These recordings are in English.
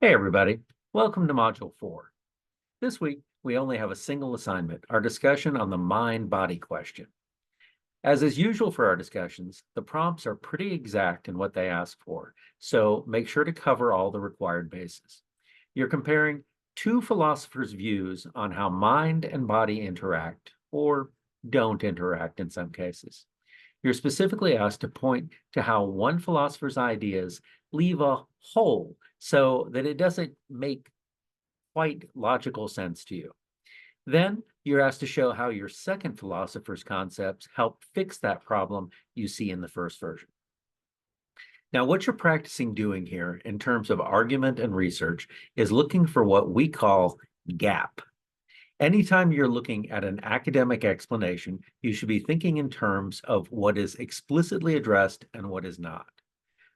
Hey everybody, welcome to Module 4. This week, we only have a single assignment, our discussion on the mind-body question. As is usual for our discussions, the prompts are pretty exact in what they ask for, so make sure to cover all the required bases. You're comparing two philosophers' views on how mind and body interact, or don't interact in some cases. You're specifically asked to point to how one philosopher's ideas leave a hole so that it doesn't make quite logical sense to you. Then you're asked to show how your second philosopher's concepts help fix that problem you see in the first version. Now, what you're practicing doing here in terms of argument and research is looking for what we call gap. Anytime you're looking at an academic explanation, you should be thinking in terms of what is explicitly addressed and what is not.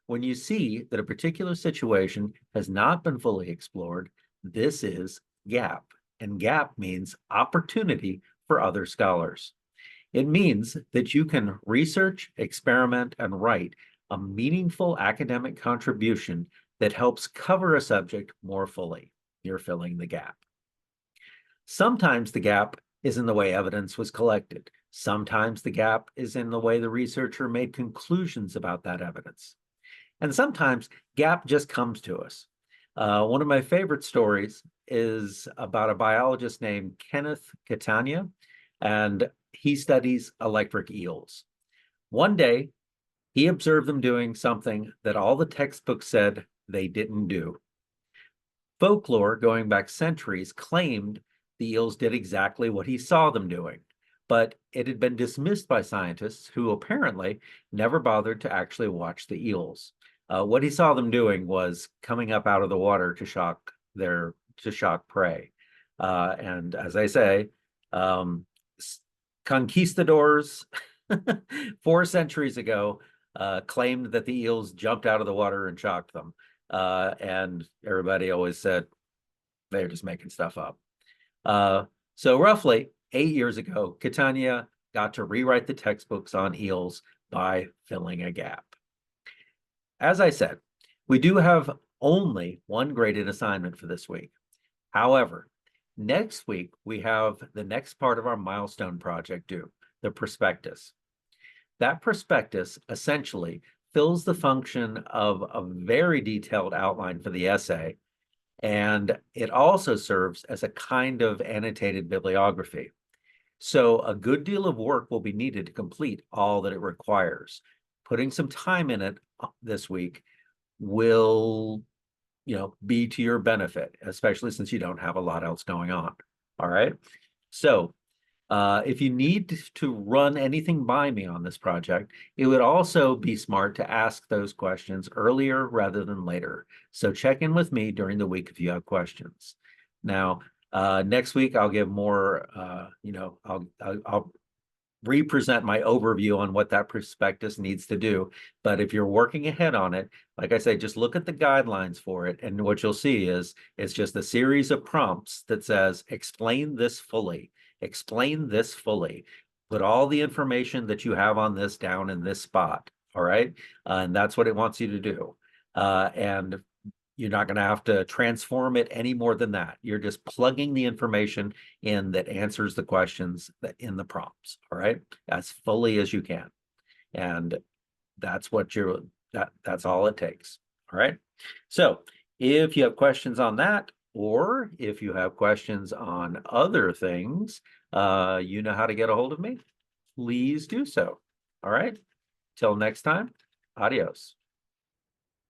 When you see that a particular situation has not been fully explored, this is gap, and gap means opportunity for other scholars. It means that you can research, experiment, and write a meaningful academic contribution that helps cover a subject more fully. You're filling the gap. Sometimes the gap is in the way evidence was collected. Sometimes the gap is in the way the researcher made conclusions about that evidence. And sometimes gap just comes to us. One of my favorite stories is about a biologist named Kenneth Catania, and he studies electric eels. One day, he observed them doing something that all the textbooks said they didn't do. Folklore, going back centuries, claimed the eels did exactly what he saw them doing, but it had been dismissed by scientists who apparently never bothered to actually watch the eels. What he saw them doing was coming up out of the water to shock prey. And as I say, um, conquistadors 4 centuries ago claimed that the eels jumped out of the water and shocked them. And everybody always said they're just making stuff up. So roughly 8 years ago, Catania got to rewrite the textbooks on eels by filling a gap. As I said, we do have only one graded assignment for this week. However, next week, we have the next part of our milestone project due, the prospectus. That prospectus essentially fills the function of a very detailed outline for the essay, and it also serves as a kind of annotated bibliography. So a good deal of work will be needed to complete all that it requires. Putting some time in it this week will, be to your benefit, especially since you don't have a lot else going on. All right. So if you need to run anything by me on this project, it would also be smart to ask those questions earlier rather than later. So check in with me during the week if you have questions. Now, next week I'll give more, I'll represent my overview on what that prospectus needs to do. But if you're working ahead on it, like I say, just look at the guidelines for it. And what you'll see is it's just a series of prompts that says, explain this fully, explain this fully, put all the information that you have on this down in this spot. All right. And that's what it wants you to do. And you're not going to have to transform it any more than that. You're just plugging the information in that answers the questions that in the prompts. All right, as fully as you can, and that's what that's all it takes. All right. So if you have questions on that, or if you have questions on other things, you know how to get a hold of me. Please do so. All right. Till next time. Adios.